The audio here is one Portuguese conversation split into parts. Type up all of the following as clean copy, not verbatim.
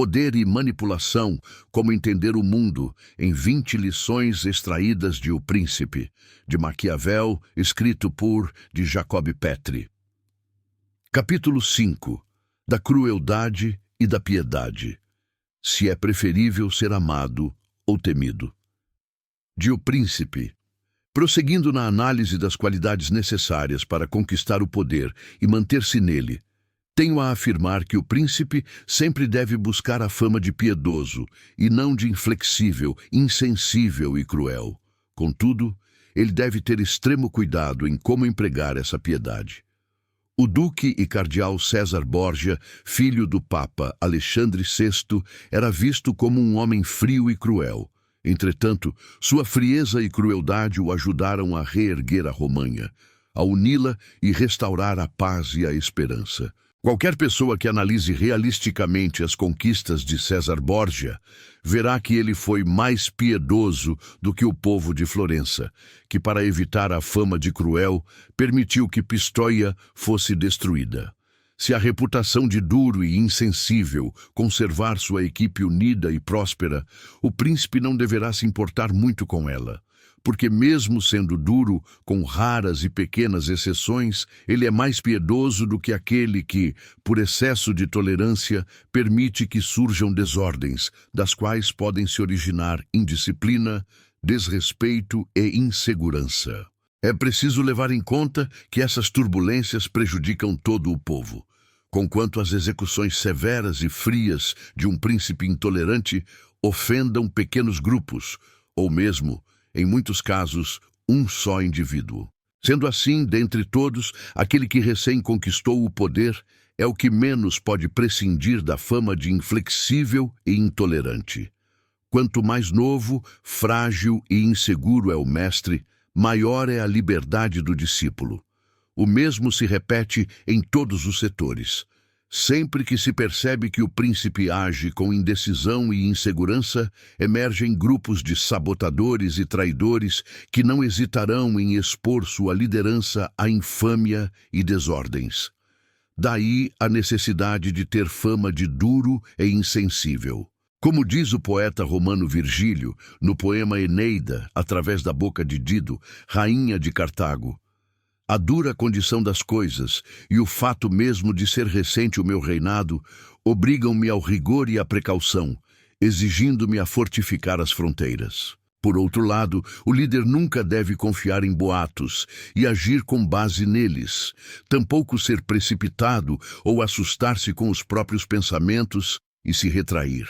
Poder e manipulação, como entender o mundo, em 20 lições extraídas de O Príncipe, de Maquiavel, escrito por de Jacob Petri. Capítulo 5. Da crueldade e da piedade. Se é preferível ser amado ou temido. De O Príncipe. Prosseguindo na análise das qualidades necessárias para conquistar o poder e manter-se nele, tenho a afirmar que o príncipe sempre deve buscar a fama de piedoso e não de inflexível, insensível e cruel. Contudo, ele deve ter extremo cuidado em como empregar essa piedade. O duque e cardeal César Borgia, filho do Papa Alexandre VI, era visto como um homem frio e cruel. Entretanto, sua frieza e crueldade o ajudaram a reerguer a Romanha, a uni-la e restaurar a paz e a esperança. Qualquer pessoa que analise realisticamente as conquistas de César Borgia verá que ele foi mais piedoso do que o povo de Florença, que, para evitar a fama de cruel, permitiu que Pistoia fosse destruída. Se a reputação de duro e insensível conservar sua equipe unida e próspera, o príncipe não deverá se importar muito com ela, porque mesmo sendo duro, com raras e pequenas exceções, ele é mais piedoso do que aquele que, por excesso de tolerância, permite que surjam desordens, das quais podem se originar indisciplina, desrespeito e insegurança. É preciso levar em conta que essas turbulências prejudicam todo o povo, conquanto as execuções severas e frias de um príncipe intolerante ofendam pequenos grupos, ou mesmo, em muitos casos, um só indivíduo. Sendo assim, dentre todos, aquele que recém conquistou o poder é o que menos pode prescindir da fama de inflexível e intolerante. Quanto mais novo, frágil e inseguro é o mestre, maior é a liberdade do discípulo. O mesmo se repete em todos os setores. Sempre que se percebe que o príncipe age com indecisão e insegurança, emergem grupos de sabotadores e traidores que não hesitarão em expor sua liderança à infâmia e desordens. Daí a necessidade de ter fama de duro e insensível. Como diz o poeta romano Virgílio, no poema Eneida, através da boca de Dido, rainha de Cartago, a dura condição das coisas e o fato mesmo de ser recente o meu reinado obrigam-me ao rigor e à precaução, exigindo-me a fortificar as fronteiras. Por outro lado, o líder nunca deve confiar em boatos e agir com base neles, tampouco ser precipitado ou assustar-se com os próprios pensamentos e se retrair.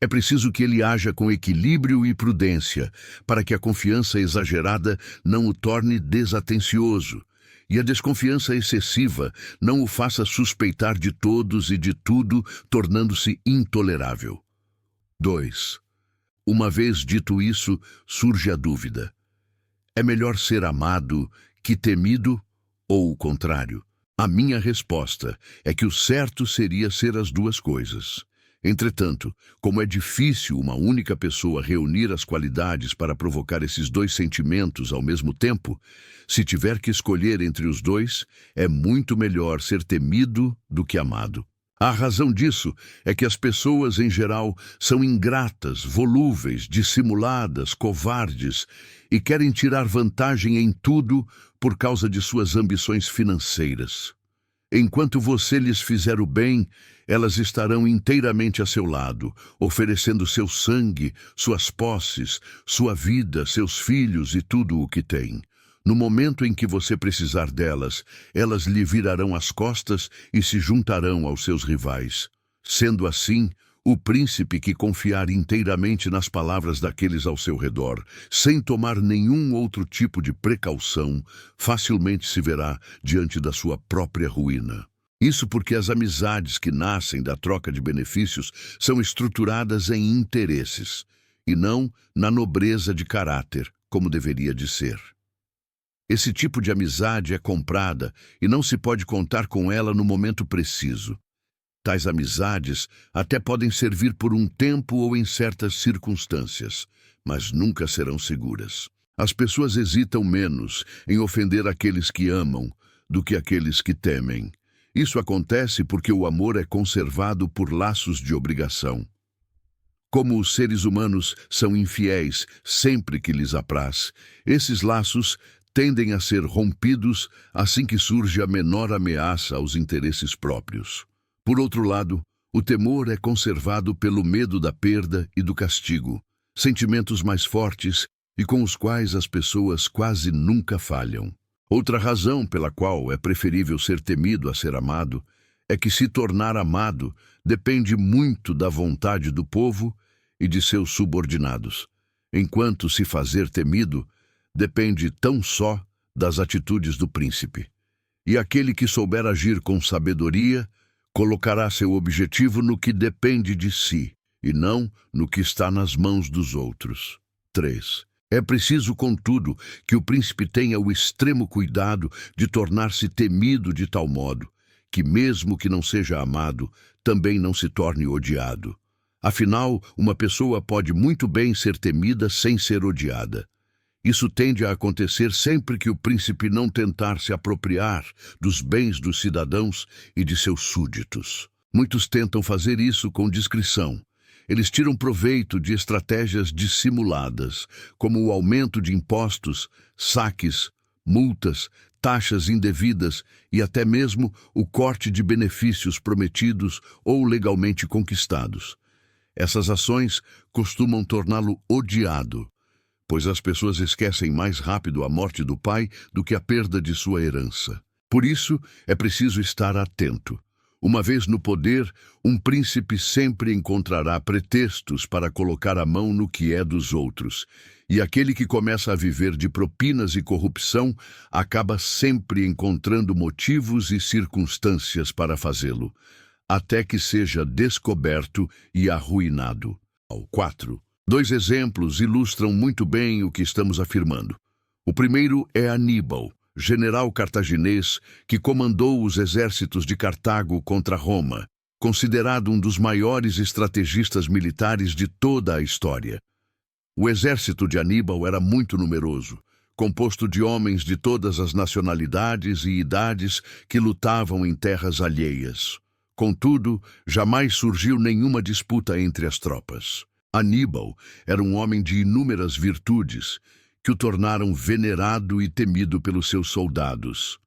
É preciso que ele haja com equilíbrio e prudência, para que a confiança exagerada não o torne desatencioso, e a desconfiança excessiva não o faça suspeitar de todos e de tudo, tornando-se intolerável. 2. Uma vez dito isso, surge a dúvida. É melhor ser amado que temido ou o contrário? A minha resposta é que o certo seria ser as duas coisas. Entretanto, como é difícil uma única pessoa reunir as qualidades para provocar esses dois sentimentos ao mesmo tempo, se tiver que escolher entre os dois, é muito melhor ser temido do que amado. A razão disso é que as pessoas, em geral, são ingratas, volúveis, dissimuladas, covardes e querem tirar vantagem em tudo por causa de suas ambições financeiras. Enquanto você lhes fizer o bem, elas estarão inteiramente a seu lado, oferecendo seu sangue, suas posses, sua vida, seus filhos e tudo o que têm. No momento em que você precisar delas, elas lhe virarão as costas e se juntarão aos seus rivais. Sendo assim, o príncipe que confiar inteiramente nas palavras daqueles ao seu redor, sem tomar nenhum outro tipo de precaução, facilmente se verá diante da sua própria ruína. Isso porque as amizades que nascem da troca de benefícios são estruturadas em interesses, e não na nobreza de caráter, como deveria de ser. Esse tipo de amizade é comprada e não se pode contar com ela no momento preciso. Tais amizades até podem servir por um tempo ou em certas circunstâncias, mas nunca serão seguras. As pessoas hesitam menos em ofender aqueles que amam do que aqueles que temem. Isso acontece porque o amor é conservado por laços de obrigação. Como os seres humanos são infiéis sempre que lhes apraz, esses laços tendem a ser rompidos assim que surge a menor ameaça aos interesses próprios. Por outro lado, o temor é conservado pelo medo da perda e do castigo, sentimentos mais fortes e com os quais as pessoas quase nunca falham. Outra razão pela qual é preferível ser temido a ser amado é que se tornar amado depende muito da vontade do povo e de seus subordinados, enquanto se fazer temido depende tão só das atitudes do príncipe. E aquele que souber agir com sabedoria colocará seu objetivo no que depende de si, e não no que está nas mãos dos outros. 3. É preciso, contudo, que o príncipe tenha o extremo cuidado de tornar-se temido de tal modo que, mesmo que não seja amado, também não se torne odiado. Afinal, uma pessoa pode muito bem ser temida sem ser odiada. Isso tende a acontecer sempre que o príncipe não tentar se apropriar dos bens dos cidadãos e de seus súditos. Muitos tentam fazer isso com discrição. Eles tiram proveito de estratégias dissimuladas, como o aumento de impostos, saques, multas, taxas indevidas e até mesmo o corte de benefícios prometidos ou legalmente conquistados. Essas ações costumam torná-lo odiado, pois as pessoas esquecem mais rápido a morte do pai do que a perda de sua herança. Por isso, é preciso estar atento. Uma vez no poder, um príncipe sempre encontrará pretextos para colocar a mão no que é dos outros, e aquele que começa a viver de propinas e corrupção acaba sempre encontrando motivos e circunstâncias para fazê-lo, até que seja descoberto e arruinado. 4. 2 exemplos ilustram muito bem o que estamos afirmando. O primeiro é Aníbal, general cartaginês que comandou os exércitos de Cartago contra Roma, considerado um dos maiores estrategistas militares de toda a história. O exército de Aníbal era muito numeroso, composto de homens de todas as nacionalidades e idades que lutavam em terras alheias. Contudo, jamais surgiu nenhuma disputa entre as tropas. Aníbal era um homem de inúmeras virtudes, que o tornaram venerado e temido pelos seus soldados.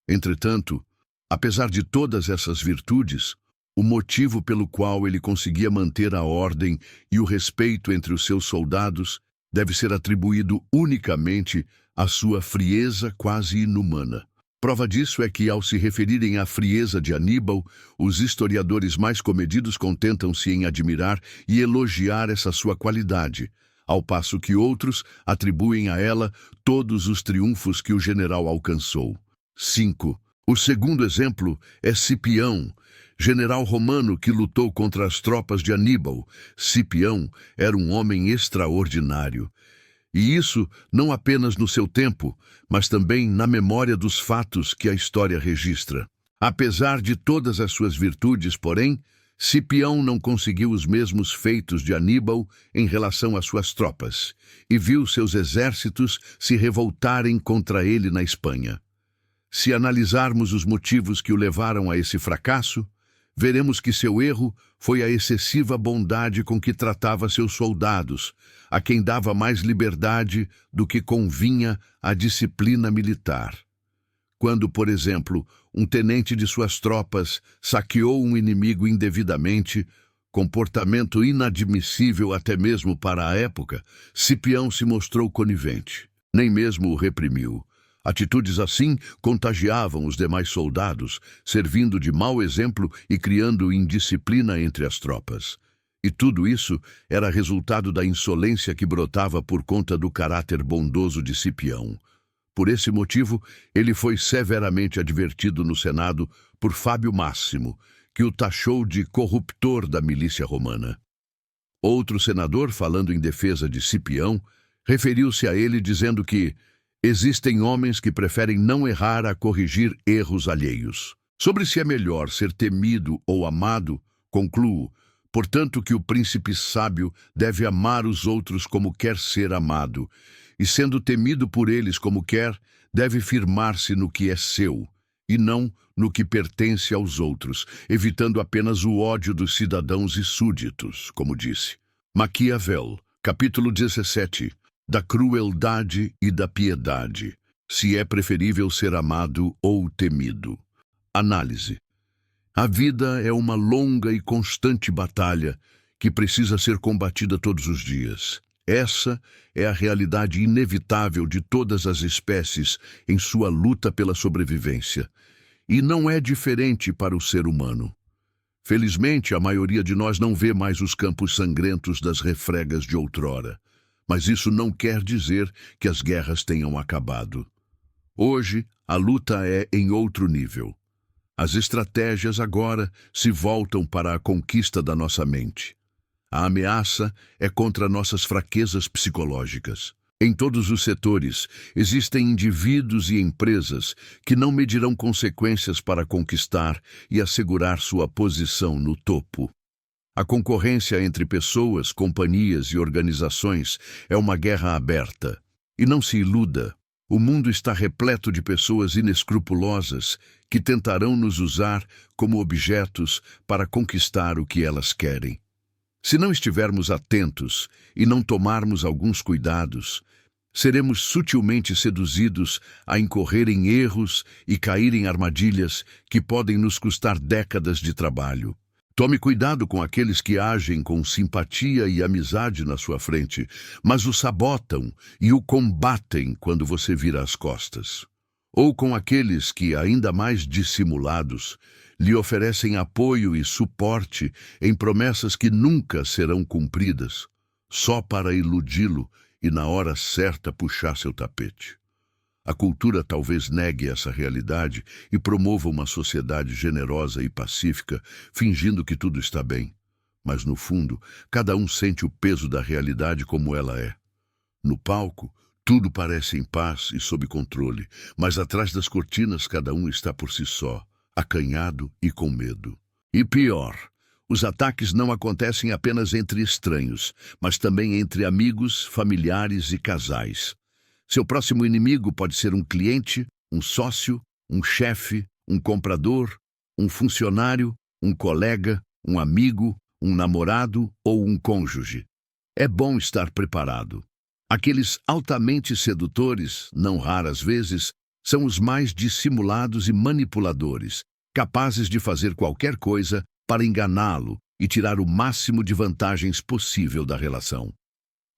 Entretanto, apesar de todas essas virtudes, o motivo pelo qual ele conseguia manter a ordem e o respeito entre os seus soldados deve ser atribuído unicamente à sua frieza quase inumana. Prova disso é que, ao se referirem à frieza de Aníbal, os historiadores mais comedidos contentam-se em admirar e elogiar essa sua qualidade, ao passo que outros atribuem a ela todos os triunfos que o general alcançou. 5. O segundo exemplo é Cipião, general romano que lutou contra as tropas de Aníbal. Cipião era um homem extraordinário. E isso não apenas no seu tempo, mas também na memória dos fatos que a história registra. Apesar de todas as suas virtudes, porém, Cipião não conseguiu os mesmos feitos de Aníbal em relação às suas tropas, e viu seus exércitos se revoltarem contra ele na Espanha. Se analisarmos os motivos que o levaram a esse fracasso, veremos que seu erro foi a excessiva bondade com que tratava seus soldados, a quem dava mais liberdade do que convinha à disciplina militar. Quando, por exemplo, um tenente de suas tropas saqueou um inimigo indevidamente, comportamento inadmissível até mesmo para a época, Cipião se mostrou conivente. Nem mesmo o reprimiu. Atitudes assim contagiavam os demais soldados, servindo de mau exemplo e criando indisciplina entre as tropas. E tudo isso era resultado da insolência que brotava por conta do caráter bondoso de Cipião. Por esse motivo, ele foi severamente advertido no Senado por Fábio Máximo, que o taxou de corruptor da milícia romana. Outro senador, falando em defesa de Cipião, referiu-se a ele dizendo que existem homens que preferem não errar a corrigir erros alheios. Sobre se é melhor ser temido ou amado, concluo, portanto, que o príncipe sábio deve amar os outros como quer ser amado, e sendo temido por eles como quer, deve firmar-se no que é seu, e não no que pertence aos outros, evitando apenas o ódio dos cidadãos e súditos, como disse. Maquiavel, capítulo 17, da crueldade e da piedade, se é preferível ser amado ou temido. Análise. A vida é uma longa e constante batalha que precisa ser combatida todos os dias. Essa é a realidade inevitável de todas as espécies em sua luta pela sobrevivência. E não é diferente para o ser humano. Felizmente, a maioria de nós não vê mais os campos sangrentos das refregas de outrora. Mas isso não quer dizer que as guerras tenham acabado. Hoje, a luta é em outro nível. As estratégias agora se voltam para a conquista da nossa mente. A ameaça é contra nossas fraquezas psicológicas. Em todos os setores, existem indivíduos e empresas que não medirão consequências para conquistar e assegurar sua posição no topo. A concorrência entre pessoas, companhias e organizações é uma guerra aberta. E não se iluda, o mundo está repleto de pessoas inescrupulosas que tentarão nos usar como objetos para conquistar o que elas querem. Se não estivermos atentos e não tomarmos alguns cuidados, seremos sutilmente seduzidos a incorrer em erros e cair em armadilhas que podem nos custar décadas de trabalho. Tome cuidado com aqueles que agem com simpatia e amizade na sua frente, mas o sabotam e o combatem quando você vira as costas. Ou com aqueles que, ainda mais dissimulados, lhe oferecem apoio e suporte em promessas que nunca serão cumpridas, só para iludi-lo e na hora certa puxar seu tapete. A cultura talvez negue essa realidade e promova uma sociedade generosa e pacífica, fingindo que tudo está bem. Mas, no fundo, cada um sente o peso da realidade como ela é. No palco, tudo parece em paz e sob controle, mas atrás das cortinas cada um está por si só, acanhado e com medo. E pior, os ataques não acontecem apenas entre estranhos, mas também entre amigos, familiares e casais. Seu próximo inimigo pode ser um cliente, um sócio, um chefe, um comprador, um funcionário, um colega, um amigo, um namorado ou um cônjuge. É bom estar preparado. Aqueles altamente sedutores, não raras vezes, são os mais dissimulados e manipuladores, capazes de fazer qualquer coisa para enganá-lo e tirar o máximo de vantagens possível da relação.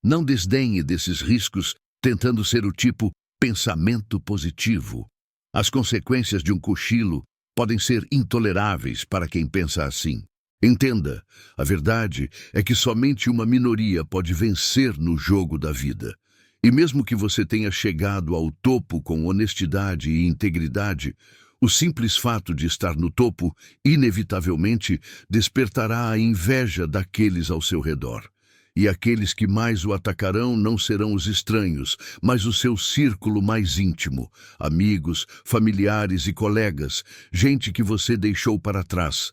Não desdenhe desses riscos tentando ser o tipo pensamento positivo. As consequências de um cochilo podem ser intoleráveis para quem pensa assim. Entenda, a verdade é que somente uma minoria pode vencer no jogo da vida. E mesmo que você tenha chegado ao topo com honestidade e integridade, o simples fato de estar no topo, inevitavelmente, despertará a inveja daqueles ao seu redor. E aqueles que mais o atacarão não serão os estranhos, mas o seu círculo mais íntimo, amigos, familiares e colegas, gente que você deixou para trás.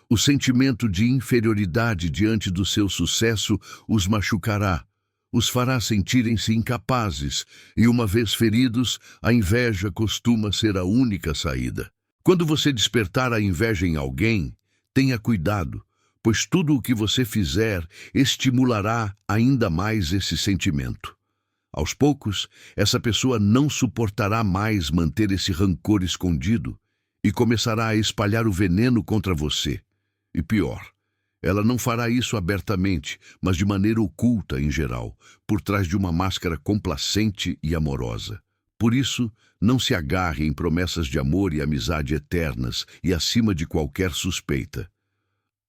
O sentimento de inferioridade diante do seu sucesso os machucará, os fará sentirem-se incapazes, e uma vez feridos, a inveja costuma ser a única saída. Quando você despertar a inveja em alguém, tenha cuidado, pois tudo o que você fizer estimulará ainda mais esse sentimento. Aos poucos, essa pessoa não suportará mais manter esse rancor escondido e começará a espalhar o veneno contra você. E pior, ela não fará isso abertamente, mas de maneira oculta em geral, por trás de uma máscara complacente e amorosa. Por isso, não se agarre em promessas de amor e amizade eternas e acima de qualquer suspeita.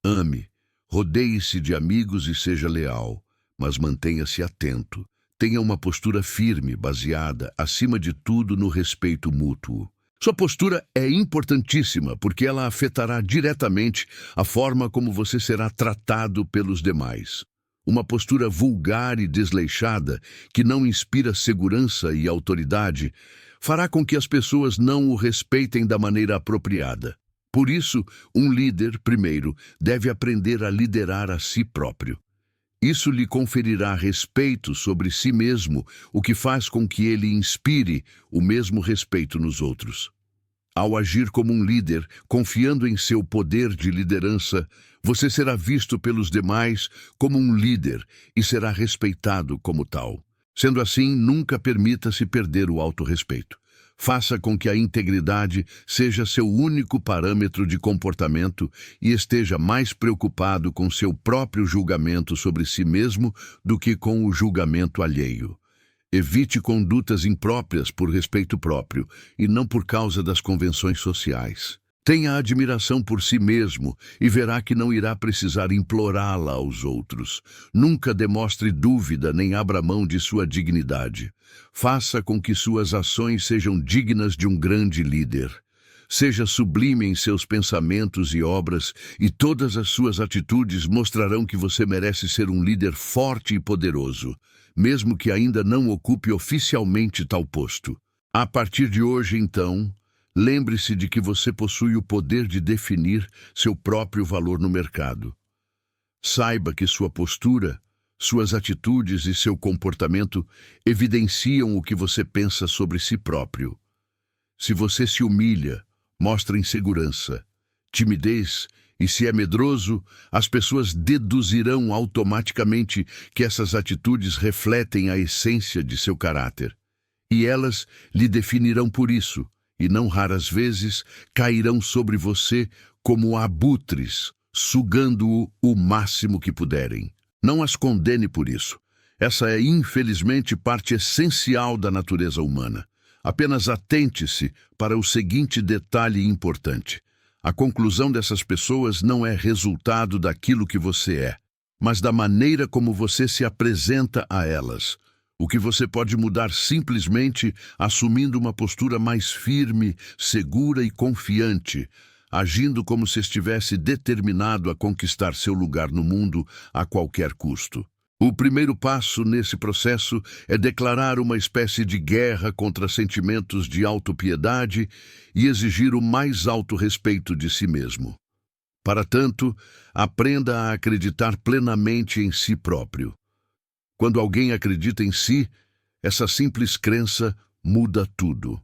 Ame, rodeie-se de amigos e seja leal, mas mantenha-se atento. Tenha uma postura firme, baseada, acima de tudo, no respeito mútuo. Sua postura é importantíssima porque ela afetará diretamente a forma como você será tratado pelos demais. Uma postura vulgar e desleixada, que não inspira segurança e autoridade, fará com que as pessoas não o respeitem da maneira apropriada. Por isso, um líder, primeiro, deve aprender a liderar a si próprio. Isso lhe conferirá respeito sobre si mesmo, o que faz com que ele inspire o mesmo respeito nos outros. Ao agir como um líder, confiando em seu poder de liderança, você será visto pelos demais como um líder e será respeitado como tal. Sendo assim, nunca permita-se perder o autorrespeito. Faça com que a integridade seja seu único parâmetro de comportamento e esteja mais preocupado com seu próprio julgamento sobre si mesmo do que com o julgamento alheio. Evite condutas impróprias por respeito próprio e não por causa das convenções sociais. Tenha admiração por si mesmo e verá que não irá precisar implorá-la aos outros. Nunca demonstre dúvida nem abra mão de sua dignidade. Faça com que suas ações sejam dignas de um grande líder. Seja sublime em seus pensamentos e obras, e todas as suas atitudes mostrarão que você merece ser um líder forte e poderoso, mesmo que ainda não ocupe oficialmente tal posto. A partir de hoje, então, lembre-se de que você possui o poder de definir seu próprio valor no mercado. Saiba que sua postura, suas atitudes e seu comportamento evidenciam o que você pensa sobre si próprio. Se você se humilha, mostra insegurança, timidez e se é medroso, as pessoas deduzirão automaticamente que essas atitudes refletem a essência de seu caráter. E elas lhe definirão por isso, e não raras vezes cairão sobre você como abutres, sugando-o o máximo que puderem. Não as condene por isso. Essa é, infelizmente, parte essencial da natureza humana. Apenas atente-se para o seguinte detalhe importante. A conclusão dessas pessoas não é resultado daquilo que você é, mas da maneira como você se apresenta a elas. O que você pode mudar simplesmente assumindo uma postura mais firme, segura e confiante, agindo como se estivesse determinado a conquistar seu lugar no mundo a qualquer custo. O primeiro passo nesse processo é declarar uma espécie de guerra contra sentimentos de autopiedade e exigir o mais alto respeito de si mesmo. Para tanto, aprenda a acreditar plenamente em si próprio. Quando alguém acredita em si, essa simples crença muda tudo.